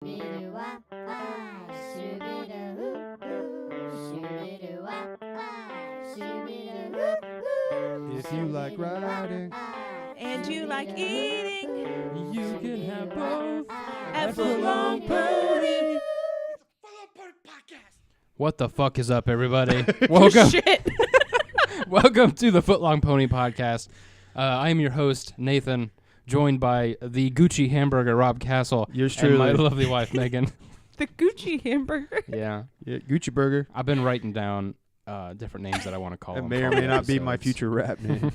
If you like riding and you like eating, you can have both at Footlong Pony. What the fuck is up, everybody? Welcome, Shit. welcome to the Footlong Pony podcast. I am your host, Nathan, joined by the Gucci hamburger, Rob Castle, Yours and my truly. lovely wife, Megan. The Gucci hamburger. Yeah, Gucci Burger. I've been writing down different names that I want to call That them. may or may not be my future rap name.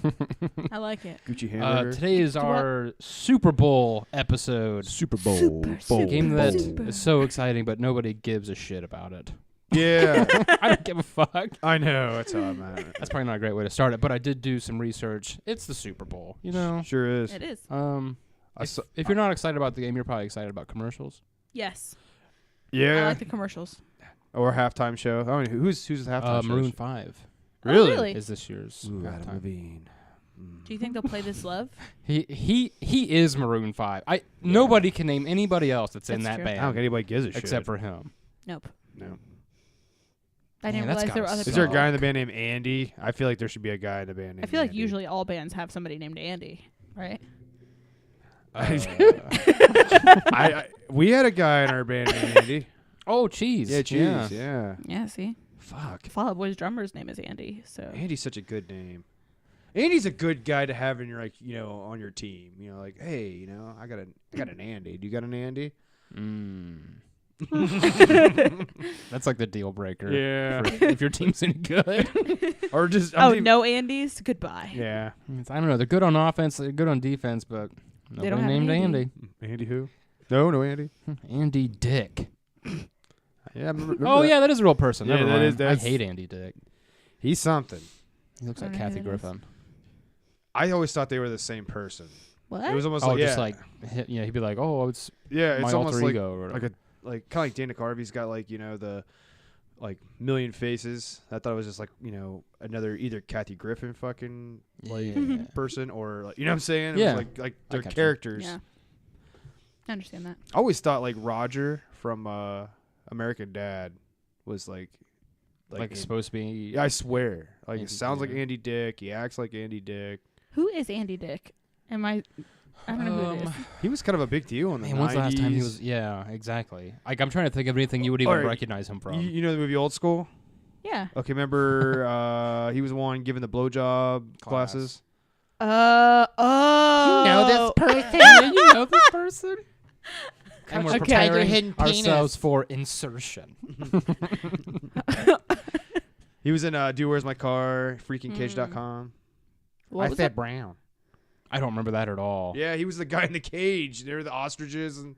I like it. Gucci Hamburger. Today is our Super Bowl episode. Super Bowl. Super A game that Super. is so exciting, but nobody gives a shit about it. Yeah, I don't give a fuck. I know. That's how I'm at. That's probably not a great way to start it, but I did do some research. It's the Super Bowl, you know. Sure is. It is. If you're not excited about the game, you're probably excited about commercials. Yes. Yeah. I like the commercials. Or halftime show. I mean, who's the halftime show? Maroon 5 Really? Oh, really? is this year's Ooh, Adam halftime. Levine. Do you think they'll play This Love? He is Maroon 5. Nobody can name anybody else that's in That's that true. I don't think band anybody gives a shit. except for him. Nope. No. I didn't Man, that's realize there were gotta other Is there a people. guy in the band named Andy? I feel like there should be a guy in the band named I feel like Andy. usually all bands have somebody named Andy, right? We had a guy in our band named Andy. Oh, cheese. Yeah, cheese. Yeah. Yeah, see? Fuck. Fall Out Boy's drummer's name is Andy, so. Andy's such a good name. Andy's a good guy to have in your on your team. You know, like, hey, I got an Andy. Do you got an Andy? That's like the deal breaker. Yeah. If your team's any good. Or just No Andys? Goodbye. Yeah. I don't know. They're good on offense. They're good on defense, but nobody don't have named Andy. Andy who? No Andy. Andy Dick. Yeah. Remember Oh, that. yeah, that is a real person. Yeah, Never that mind. is- that's- I hate Andy Dick. He's something. He looks I like don't know Kathy who that is. Griffin. I always thought they were the same person. What? It was almost Oh, like just like, he'd be like, oh, it's yeah, my it's almost alter like ego. Or whatever. kind of like Dana Carvey's got the million faces. I thought it was just another either Kathy Griffin fucking Yeah. person or you know what I'm saying? It Yeah. was like their gotcha. characters. Yeah. I understand that. I always thought like Roger from American Dad was like it's supposed to be. yeah, I swear. Like Andy, it sounds like yeah. Andy Dick. He acts like Andy Dick. Who is Andy Dick? I don't know who it is. He was kind of a big deal in the Man, 90s. when's the last time he was? Yeah, exactly. Like, I'm trying to think of anything you would even Alright. recognize him from. You know the movie Old School? Yeah. Okay, remember he was the one giving the blowjob classes? Oh. person? You know this person? And we're Okay. preparing ourselves for insertion. He was in Do Where's My Car, FreakingCage.com. What was it? Brown. I don't remember that at all. Yeah, he was the guy in the cage. They were the ostriches. And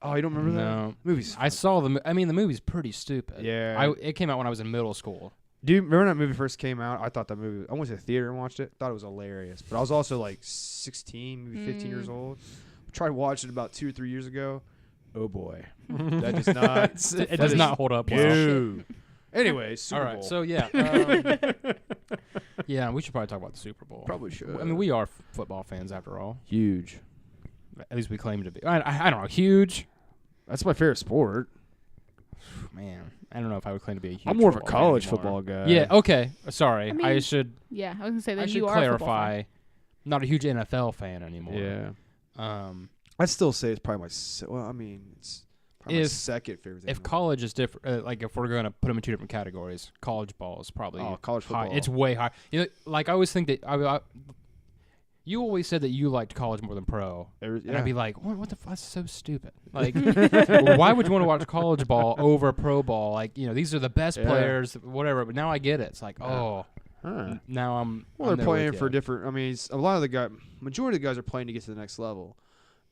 oh, you don't remember that? No. Movies. I saw the movie's pretty stupid. Yeah. It came out when I was in middle school. Do you remember when that movie first came out? I thought that movie. I went to the theater and watched it. Thought it was hilarious. But I was also like 16, maybe 15 years old. Tried watching it about 2 or 3 years ago. Oh boy, that does not. It does not hold up well. Dude. Anyway, Super All right, Bowl. so yeah. Yeah, we should probably talk about the Super Bowl. Probably should. I mean, we are football fans after all. Huge. At least we claim to be. I don't know, huge? That's my favorite sport. Man, I don't know if I would claim to be a huge I'm more of a football fan college anymore. football guy. Yeah, okay. Sorry. I I mean, should Yeah, I was gonna say that I should you are a football clarify. fan. Not a huge NFL fan anymore. Yeah. I'd still say it's probably it's probably my second favorite thing. If college is different, like if we're going to put them in two different categories, college ball is probably college high. football. It's way high. You know, like I always think that you always said that you liked college more than pro. And I'd be like, what the fuck? That's so stupid. Like, why would you want to watch college ball over pro ball? Like, these are the best players, whatever. But now I get it. It's like, now I'm. Well, I'm they're there playing with for ya. different. I mean, a lot of the majority of the guys are playing to get to the next level,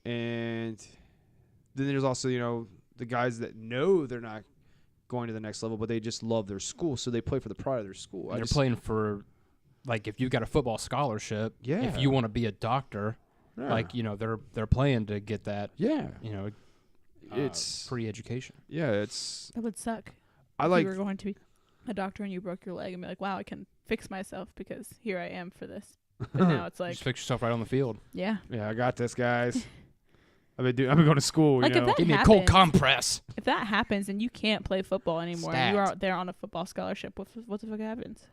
and then there's also the guys that know they're not going to the next level, but they just love their school, so they play for the pride of their school. And they're playing for, like, if you've got a football scholarship, Yeah. if you want to be a doctor, like, they're playing to get that, it's free education. it's. That would suck. I if like. you were going to be a doctor and you broke your leg and be like, wow, I can fix myself because here I am for this. But now it's like, Just fix yourself right on the field. yeah. Yeah, I got this, guys. I've been going to school. Like, you if know. that Give me a cold happens- compress. If that happens and you can't play football anymore, and you Stat. are out there on a football scholarship, what the fuck happens?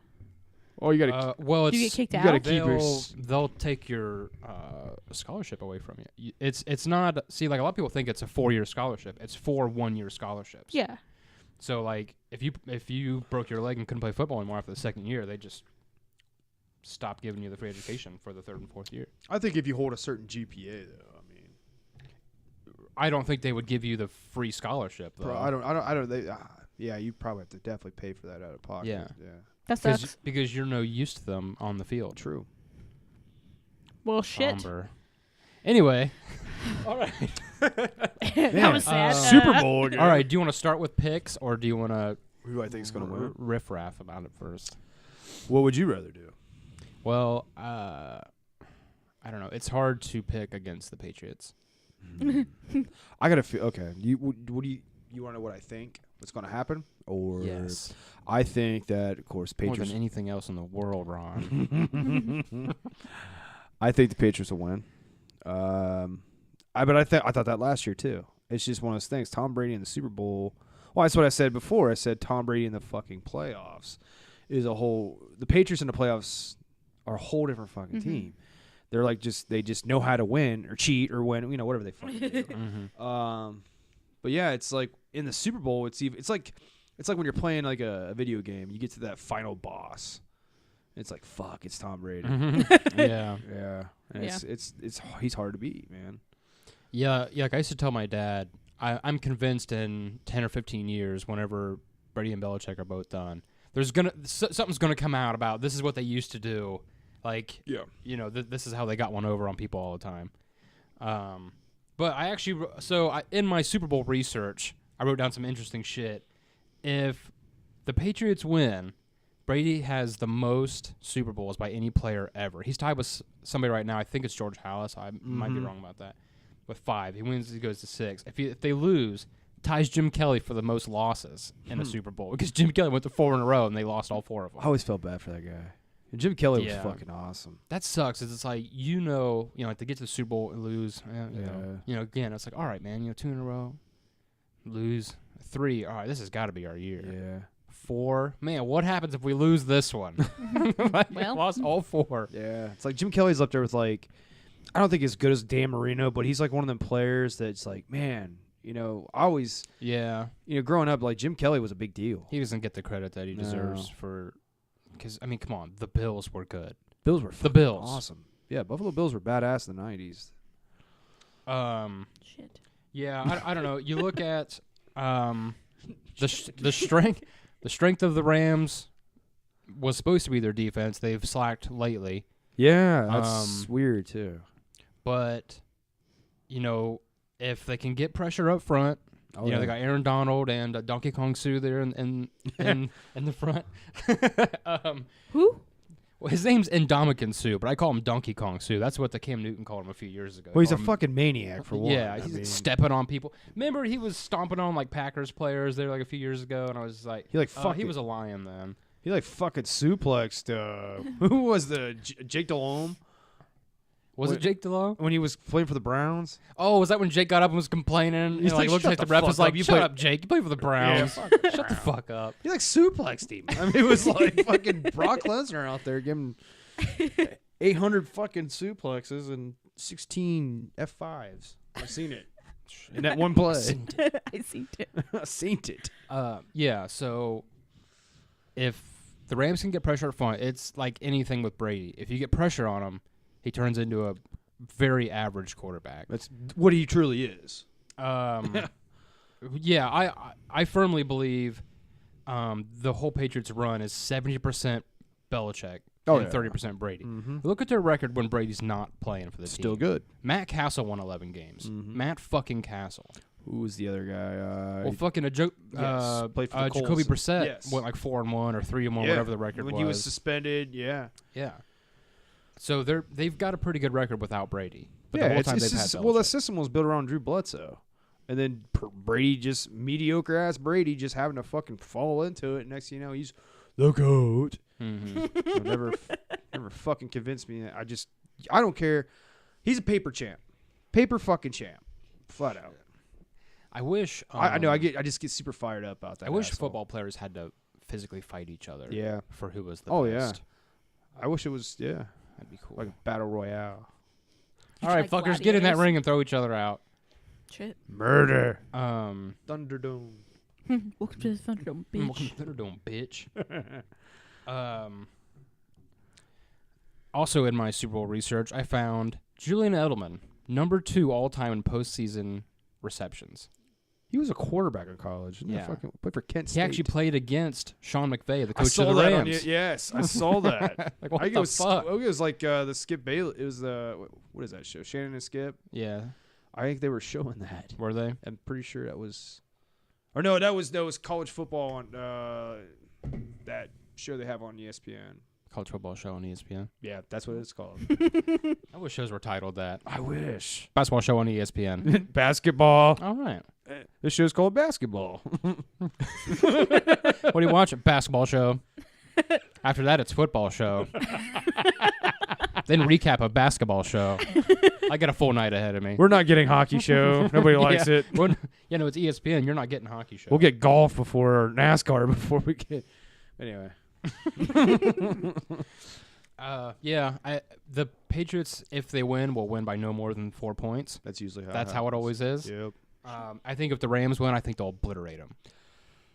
Oh, you got to. Well, Do you it's get kicked you out? gotta keep your they'll take your scholarship away from you. It's not. See, like a lot of people think it's a 4-year scholarship. It's 4 1-year scholarships. Yeah. So like if you broke your leg and couldn't play football anymore after the second year, they just stop giving you the free education for the 3rd and 4th year. I think if you hold a certain GPA, though, I mean, I don't think they would give you the free scholarship though. I don't. Yeah, you probably have to definitely pay for that out of pocket. Yeah. That sucks. Because you're no use to them on the field. True. Well, shit. Somber. Anyway, all right. That was sad. Super Bowl. Again. All right. Do you want to start with picks, or do you want to Who do I think is going to win? riff raff about it first? What would you rather do? Well, I don't know. It's hard to pick against the Patriots. I gotta feel okay. You want to know what I think? What's going to happen? Or Yes. I think that of course More Patriots. than anything else in the world, Ron. I think the Patriots will win. I thought that last year too. It's just one of those things. Tom Brady in the Super Bowl. Well, that's what I said before. I said Tom Brady in the fucking playoffs is a whole. The Patriots in the playoffs are a whole different fucking team. They're like they just know how to win or cheat or win. You know, whatever they fucking do. But yeah, it's like in the Super Bowl. It's like when you're playing like a video game. You get to that final boss. It's like fuck. It's Tom Brady. Yeah. Yeah. And it's he's hard to beat, man. Yeah. Like I used to tell my dad, I'm convinced in 10 or 15 years, whenever Brady and Belichick are both done, there's something's gonna come out about this is what they used to do. Like, you know, this is how they got one over on people all the time. But I actually, in my Super Bowl research, I wrote down some interesting shit. If the Patriots win, Brady has the most Super Bowls by any player ever. He's tied with somebody right now. I think it's George Halas. I might be wrong about that. With 5. He wins, he goes to 6. If they lose, ties Jim Kelly for the most losses in a Super Bowl. Because Jim Kelly went to 4 in a row, and they lost all 4 of them. I always felt bad for that guy. And Jim Kelly was fucking awesome. That sucks. It's like, like they get to the Super Bowl and lose. Again, it's like, all right, man, 2 in a row, lose 3. All right, this has got to be our year. Yeah. 4, man, what happens if we lose this one? Well, lost all 4. Yeah. It's like Jim Kelly's up there with like, I don't think as good as Dan Marino, but he's like one of them players that's like, man, always, growing up, like Jim Kelly was a big deal. He doesn't get the credit that he deserves for. Because, I mean, come on. The Bills were good. Bills were the Bills. awesome. Yeah, Buffalo Bills were badass in the 90s. Shit. Yeah, I don't know. You look at the strength of the Rams was supposed to be their defense. They've slacked lately. Yeah, that's weird, too. But, if they can get pressure up front, they got Aaron Donald and Donkey Kong Sue there in the front. Who? Well, his name's Indomitian Sue, but I call him Donkey Kong Sue. That's what the Cam Newton called him a few years ago. Well, he's a fucking maniac for one. Yeah, he's stepping on people. Remember, he was stomping on like Packers players there like a few years ago, and I was like, he was a lion then. He like fucking suplexed. Who was the Jake Delhomme? Was it Jake Delhomme? When he was playing for the Browns? Oh, was that when Jake got up and was complaining? He's and like looked at the ref, was like, "Shut up, Jake! You play for the Browns. Shut the fuck up." He like suplexed him. I mean, it was like fucking Brock Lesnar out there giving 800 fucking suplexes and 16 F5s. I've seen it in that one play. I seen it. I seen it. Yeah. So if the Rams can get pressure up front, it's like anything with Brady. If you get pressure on him, he turns into a very average quarterback. That's what he truly is. Yeah, I firmly believe the whole Patriots run is 70% Belichick and 30% Brady. Mm-hmm. Look at their record when Brady's not playing for the team. Still good. Matt Castle won 11 games. Mm-hmm. Matt fucking Castle. Who was the other guy? Well, fucking played for the Colts. Jacoby Brissett Yes. went like 4-1 or 3-1, whatever the record was. When he was suspended, yeah. So they've got a pretty good record without Brady. But yeah, the whole time they've had Belichick. the system was built around Drew Bledsoe. And then Brady, just mediocre-ass Brady, just having to fucking fall into it. Next thing you know, he's the GOAT. Mm-hmm. never fucking convinced me. I don't care. He's a paper champ. Paper fucking champ. flat out. I wish. I know. I just get super fired up about that. I wish asshole. football players had to physically fight each other. Yeah. For who was the Oh, best. I wish it was. Yeah. That'd be cool. Like a battle royale. All right, Like fuckers, get in that gladiators. ring and throw each other out. Shit. Murder. Thunderdome, Thunderdome. Welcome to the Thunderdome, bitch. Thunderdome, bitch. Also, in my Super Bowl research, I found Julian Edelman, number 2 all time in postseason receptions. He was a quarterback in college. Didn't he? Yeah. Fucking played for Kent State. He actually played against Sean McVay, the I coach saw of the that Rams. yes, I saw that. Like, what I think the it was, fuck? it was like the Skip Bayless. It was the what is that show? Shannon and Skip. Yeah, I think they were showing that. were they? I'm pretty sure that was, or no, that was college football on that show they have on ESPN. College football show on ESPN. Yeah, that's what it's called. I wish shows were titled that. I wish. Basketball show on ESPN. Basketball. All right. This show's called basketball. What do you watch? Basketball show. After that, it's football show. Then recap a basketball show. I got a full night ahead of me. We're not getting hockey show. Nobody likes it. Yeah, no, it's ESPN. You're not getting hockey show. We'll get golf before NASCAR before we get. Anyway. The Patriots, if they win, will win by no more than 4 points. That's usually how. That's how it always is. Yep. I think if the Rams win, I think they'll obliterate them.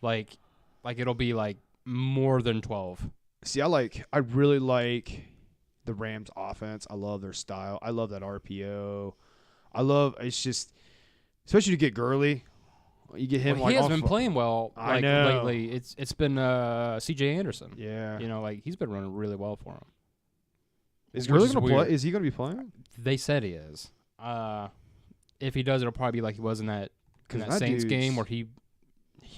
Like it'll be like more than 12. See, I really like the Rams offense. I love their style. I love that RPO. It's just, especially to get Gurley. You get him. Well, he has been playing well I know. lately. It's been C.J. Anderson. Yeah. You know, like he's been running really well for him. Is which Gurley is going to play? weird. Is he going to be playing? They said he is. If he does, it'll probably be like he was in that 'Cause that Saints dude's- game where he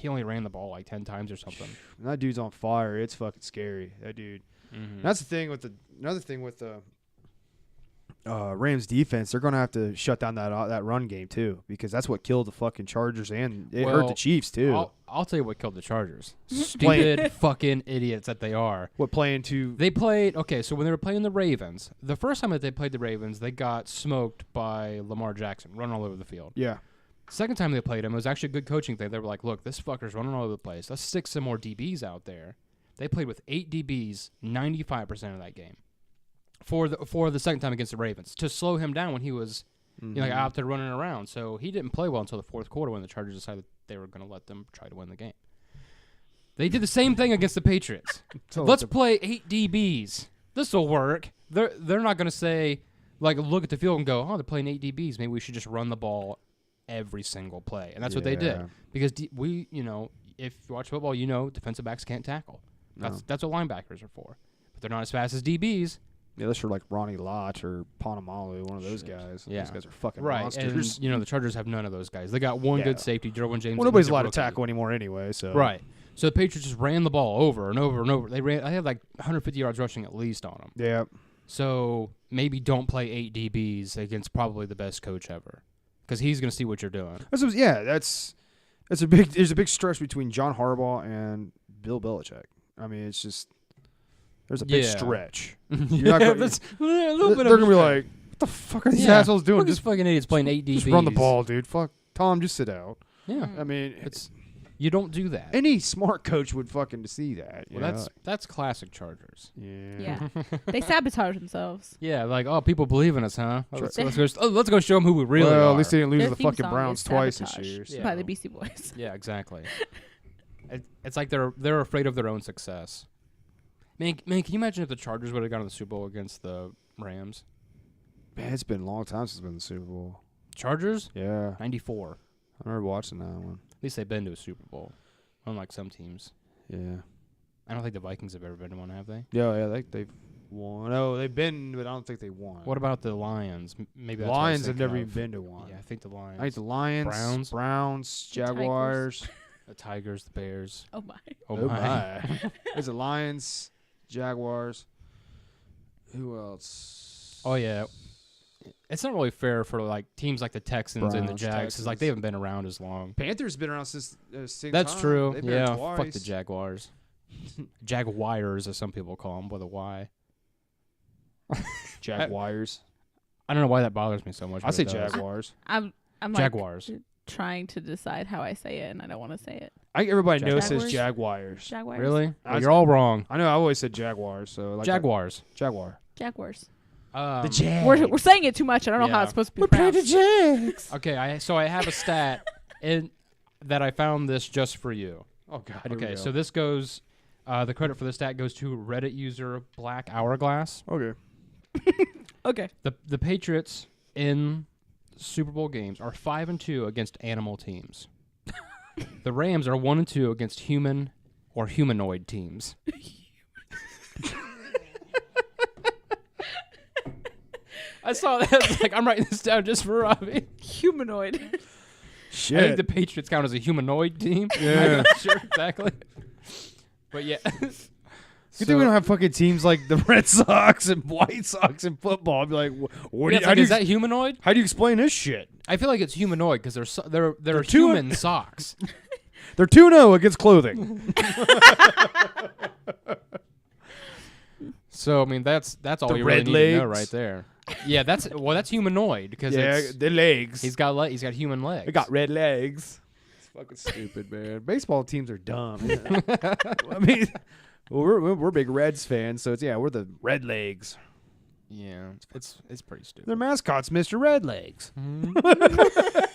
only ran the ball like 10 times or something. That dude's on fire. It's fucking scary. That dude. Mm-hmm. That's the thing with another thing with the Rams defense. They're going to have to shut down that run game too, because that's what killed the fucking Chargers and it hurt the Chiefs too. I'll tell you what killed the Chargers. Stupid fucking idiots that they are. What playing to? They played, okay, so when they were playing the Ravens, the first time that they played the Ravens, they got smoked by Lamar Jackson, running all over the field. Yeah. Second time they played him, it was actually a good coaching thing. They were like, look, this fucker's running all over the place. Let's stick some more DBs out there. They played with 8 DBs 95% of that game for the second time against the Ravens to slow him down when he was out there running around. So he didn't play well until the fourth quarter when the Chargers decided they were going to let them try to win the game. They did the same thing against the Patriots. Let's play 8 DBs. This will work. They're not going to say, like, look at the field and go, oh, they're playing 8 DBs. Maybe we should just run the ball every single play. And that's what they did. Because if you watch football, defensive backs can't tackle. That's what linebackers are for. But they're not as fast as DBs. Yeah, that's for like Ronnie Lott or Ponamalu, one of those guys. Yeah. Those guys are fucking Right. monsters. And, the Chargers have none of those guys. They got one good safety, Derwin James. Well, nobody's who's a allowed to rookie. tackle anymore anyway. So Right. So the Patriots just ran the ball over and over and over. I had like 150 yards rushing at least on them. Yeah. So maybe don't play 8 DBs against probably the best coach ever, because he's going to see what you're doing. There's a big stretch between John Harbaugh and Bill Belichick. I mean, it's just there's a big stretch. You're not gonna, that's a little bit. They're gonna be like, what the fuck are these assholes doing? Look, these fucking idiots playing 8 DBs. Just run the ball, dude. Fuck, Tom, just sit out. Yeah, I mean, you don't do that. Any smart coach would fucking see that. Well, that's classic Chargers. Yeah. They sabotage themselves. Yeah, like, oh, people believe in us, huh? Let's go show them who we really well, are. at least they didn't lose Their the theme fucking song Browns is twice this Sabotage year. So. by the Beastie Boys. Yeah, exactly. It's like they're afraid of their own success. Man, can you imagine if the Chargers would have gone to the Super Bowl against the Rams? Man, it's been a long time since it's been the Super Bowl. Chargers? Yeah. 94. I remember watching that one. At least they've been to a Super Bowl, unlike some teams. Yeah. I don't think the Vikings have ever been to one, have they? Yeah, they've won. Oh, they've been, but I don't think they won. What about the Lions? Maybe that's Lions what I have was never thinking even of. been to one. Yeah, I think the Lions. I think the Lions, Browns, The Tigers. Jaguars. The Tigers, the Bears. Oh my. Oh my. There's the Lions, Jaguars. Who else? Oh yeah. It's not really fair for like teams like the Texans and the Browns, Jags, because like they Texans. haven't been around as long. Panthers been around since same That's time. true. They've been Yeah, there twice. fuck the Jaguars. Jaguars, as some people call them, with a Y. Jaguars. I don't know why that bothers me so much. I but say it does. Jaguars. I'm I'm Jaguars. Like, trying to decide how I say it, and I don't want to say it. I think everybody knows Jaguars? says Jaguars. Jaguars. Really? I Well, was- you're all wrong. I know. I always said Jaguars. So like Jaguars. Jaguar. Jaguars. The Jags. We're saying it too much. I don't know how Yeah. it's supposed to be pronounced. Jags. Okay, so I have a stat that I found this just for you. Oh God. Here we Okay, go. so this goes. The credit for the stat goes to Reddit user Black Hourglass. okay. Okay. The Patriots in Super Bowl games are 5-2 against animal teams. The Rams are 1-2 against human or humanoid teams. I saw that. I was like, I'm writing this down just for Robbie. Humanoid. I think Shit. the Patriots count as a humanoid team. Yeah. I'm not sure exactly. But yeah. Good thing we don't have fucking teams like the Red Sox and White Sox in football. I'd be like, what? Yeah, Do it's you, like, is that humanoid? how do you explain this shit? I feel like it's humanoid because they're two- human socks. They're 2-0 against clothing. So I mean that's all The you really red need to know legs. right there. Yeah, that's humanoid because Yeah, the legs. he's got human legs. They got red legs. It's fucking stupid, man. Baseball teams are dumb. I mean, well, we're big Reds fans, so we're the Red Legs. Yeah, it's pretty stupid. Their mascot's Mr. Red Legs. Mhm.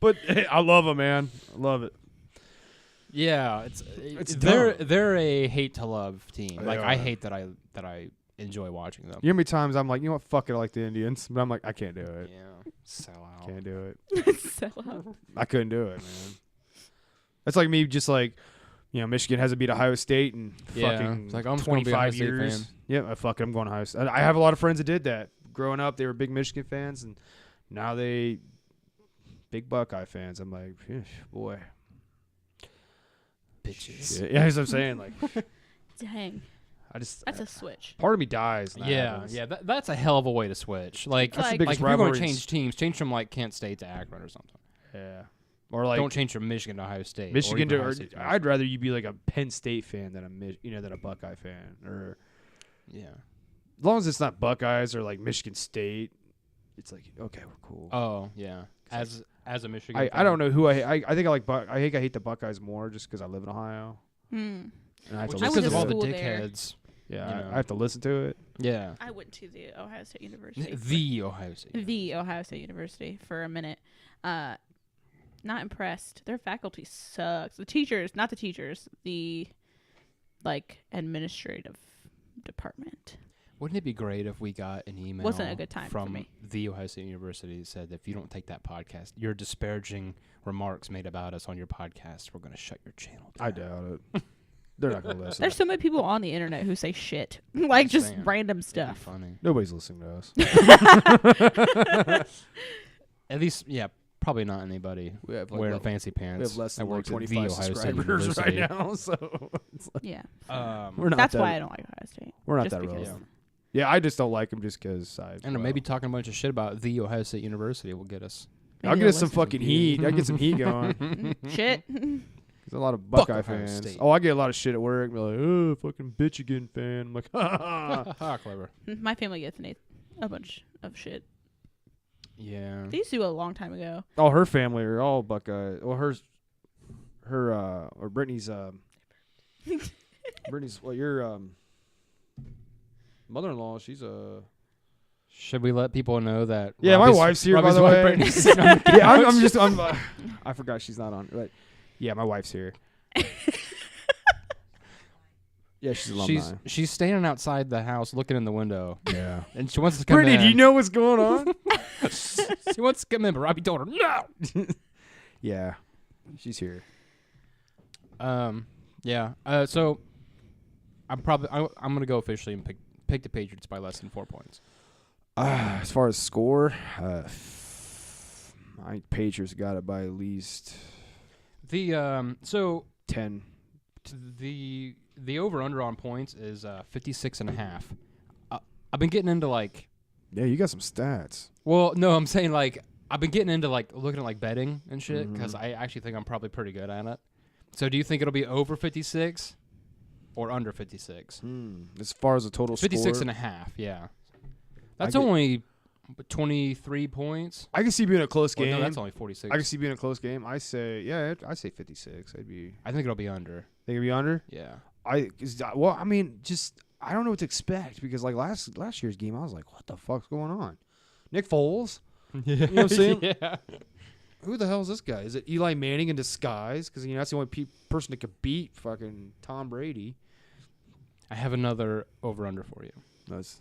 But I love them, man. I love it. Yeah, It's they're a hate to love team. They Like are. I hate that I enjoy watching them. You know how many times I'm like, you know what, fuck it, I like the Indians. But I'm like, I can't do it. Yeah, sell out. Can't do it. Sell out. I couldn't do it, man. That's like me just like, Michigan hasn't beat Ohio State in Yeah, fucking it's like, I'm just gonna be a Ohio 25 State years. fan. Yeah, fuck it, I'm going to Ohio State. I have a lot of friends that did that. Growing up, they were big Michigan fans, and now they big Buckeye fans. I'm like, boy. Bitches. Shit. Yeah, that's what I'm saying. Like, Dang. that's a switch. part of me dies. when that Yeah, happens. yeah. That's a hell of a way to switch. Like, That's the like biggest if you're going to rivalry. change teams, change from like Kent State to Akron or something. Yeah. Or like Don't change from Michigan to Ohio State. Michigan or to. Ohio Or, State to I'd rather you be like a Penn State fan than than a Buckeye fan. Or yeah. as long as it's not Buckeyes or like Michigan State, it's like okay, we're cool. Oh yeah. As a Michigan, I fan. don't know who I think I like. I think I hate the Buckeyes more just because I live in Ohio. Hmm. And I have Well, to just went because to of all the school there. dickheads. Yeah, you know. I have to listen to it. Yeah. I went to the Ohio State University. The Ohio State. The Ohio State University for a minute. Not impressed. Their faculty sucks. The teachers, not the teachers, the administrative department. Wouldn't it be great if we got an email Wasn't a good time for from me. the Ohio State University that said, if you don't take that podcast, your disparaging remarks made about us on your podcast, we're going to shut your channel down. I doubt it. They're not gonna listen. There's so many people on the internet who say shit, like just Saying. random It'd be stuff. funny. Nobody's listening to us. At least, yeah, probably not anybody We have wearing fancy we pants. have less that than like works at the 25 Ohio State subscribers right University. now, so it's like, Yeah, we're not. that's that, why I don't like Ohio State. We're not just that because- relevant. Yeah, I just don't like them just because I. I don't know, maybe talking a bunch of shit about the Ohio State University will get us. I'll Maybe get they'll us some listen. fucking heat. I get some heat going. Shit. There's a lot of Fuck Buckeye Ohio fans. State. Oh, I get a lot of shit at work. They're like, oh, fucking Michigan fan. I'm like, ha ha. Ha, clever. My family gets a bunch of shit. Yeah. They used to do a long time ago. All her family are all Buckeye. Well, or Brittany's, well, your, mother-in-law, she's a. Should we let people know that? Yeah, my Robbie's- wife's here, by Robbie's the wife way. Brittany's sitting on the Yeah, I'm couch? just, I forgot she's not on, but yeah, my wife's here. Yeah, she's alumni. She's standing outside the house looking in the window, Yeah. and she wants to come Brittany, in. do you know what's going on? She wants to come in, but Robbie told her no. Yeah, she's here. Yeah. So I'm gonna go officially and pick the Patriots by less than 4 points. As far as score, my Patriots got it by at least The so 10. the over under on points is 56.5. I've been getting into like. Yeah, you got some stats. Well, no, I'm saying like I've been getting into like looking at like betting and shit Mhm. because I actually think I'm probably pretty good at it. So do you think it'll be over 56 or under 56? As far as the total 56 score, and a half, yeah. That's get- only 23 points. I can see being a close Well, game. no, that's only 46. I can see being a close game. I say 56. I think it'll be under. Think it'd be under. Yeah. I don't know what to expect because like last year's game, I was like, what the fuck's going on? Nick Foles. Yeah. You know what I'm saying? Yeah. Who the hell is this guy? Is it Eli Manning in disguise? Because that's the only person that could beat fucking Tom Brady. I have another over-under for you. That's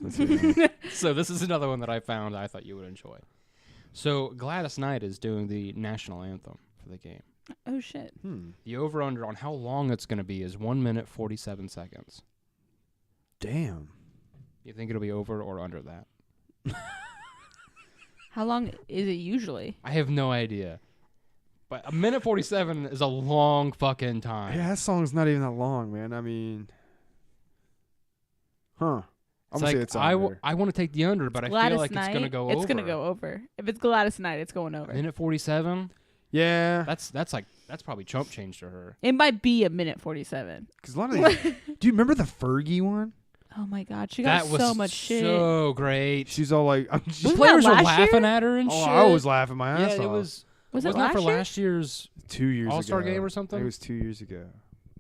So this is another one that I found I thought you would enjoy. So Gladys Knight is doing the national anthem for the game. Oh shit. The over-under on how long it's going to be is 1 minute 47 seconds. Damn. You think it'll be over or under that? How long is it usually? I have no idea. But a minute 47 is a long fucking time. Yeah, that song's not even that long, man. I mean, I'm gonna say it's under. I want to take the under, but Gladys I feel like Knight, it's going to go over. It's gonna go over. If it's Gladys Knight, it's going over. Minute 47? Yeah, That's probably chump change to her. It might be a minute 47. because a lot of these. Do you remember the Fergie one? Oh my god, she got That was so much shit. so great. She's all like, The Wasn't players that were last year? laughing at her and oh, shit. I was laughing my ass Yeah, off. Was it wasn't that for last year? last year's 2 years ago. All-Star game or something? It was 2 years ago.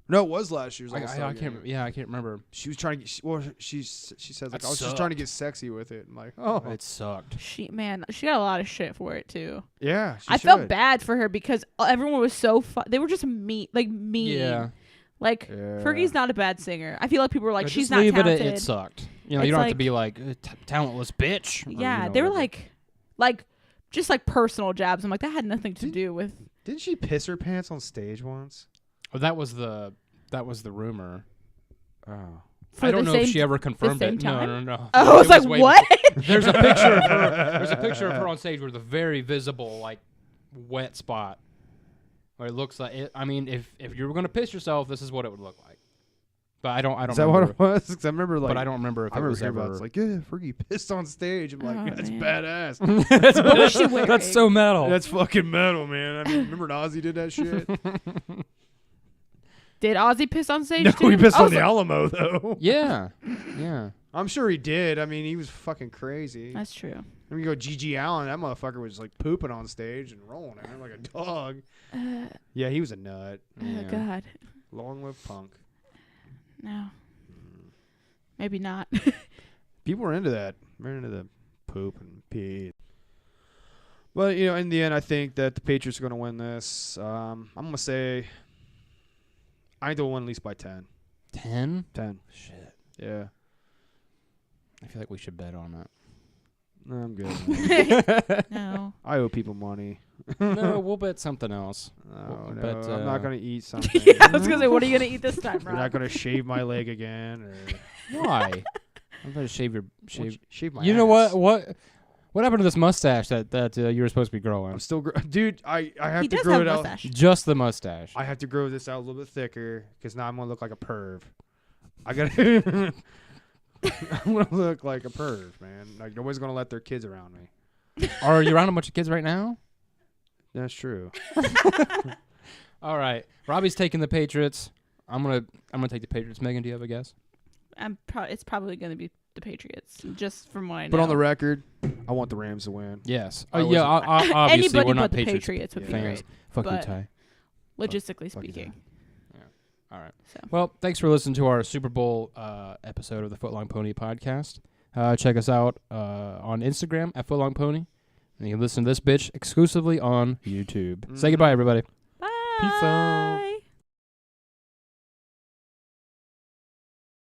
No, it was last year's I All-Star can't. game. Yeah, I can't remember. She was trying to get. She says like That I was just trying to get sexy with it. I'm like, oh, It sucked. She got a lot of shit for it too. yeah. I felt bad for her because everyone was so they were just mean. Yeah. Like Yeah. Fergie's not a bad singer. I feel like people were like, No, she's just not leave talented. it sucked. You know, It's you don't have like- to be like talentless bitch. or, Yeah, you know, they were whatever. like just like personal jabs. I'm like, that had nothing to do with. Didn't she piss her pants on stage once? Oh, that was the rumor. Oh. For I don't the know if same- she ever confirmed same it. time? No. Oh, I was It like, way what? before. There's a picture of her. There's a picture of her on stage with a very visible like wet spot. Where it looks like it. I mean, if you were gonna piss yourself, this is what it would look like. But I don't. Is that remember, what it was? 'Cause I remember like. But I don't remember if I it remember was hearing ever. about it. It's like, yeah, Fergie pissed on stage. I'm like, Oh, that's man. badass. What was she wearing? That's so metal. That's fucking metal, man. I mean, remember Ozzy did that shit? Did Ozzy piss on stage? No, too? he pissed I on was the like, Alamo though. Yeah. Yeah. I'm sure he did. I mean, he was fucking crazy. That's true. Then you go G.G. Allen. That motherfucker was like pooping on stage and rolling in it like a dog. Yeah, he was a nut. Yeah. Oh God, Long live punk. no, maybe not. People were into that. They're into the poop and pee. But in the end, I think that the Patriots are going to win this. I'm going to say I think they'll win at least by 10. 10? 10. Shit. Yeah. I feel like we should bet on that. No, I'm good. No. I owe people money. No, we'll bet something else. No, But, I'm not going to eat something. Yeah, I was gonna say, what are you gonna eat this time, You're Rob? not going to shave my leg again. Or Why? I'm going to shave your shave my You know ass. What happened to this mustache that you were supposed to be growing? I'm still dude, I have He to does grow have it a out. mustache. Just the mustache. I have to grow this out a little bit thicker because now I'm going to look like a perv. I got to I'm going to look like a perv, man. Like nobody's going to let their kids around me. Are you around a bunch of kids right now? That's true. All right. Robbie's taking the Patriots. I'm gonna take the Patriots. Megan, do you have a guess? It's probably gonna be the Patriots, just from what I know. But on the record, I want the Rams to win. Yes. I Yeah. Obviously, Anybody we're not but the Patriots Patriots would be fans. great, Fuck you, but- Ty. logistically Fuck you, speaking. All right. So. Well, thanks for listening to our Super Bowl episode of the Footlong Pony podcast. Check us out on Instagram at Footlong Pony, and you can listen to this bitch exclusively on YouTube. Say goodbye, everybody. Bye. Peace out.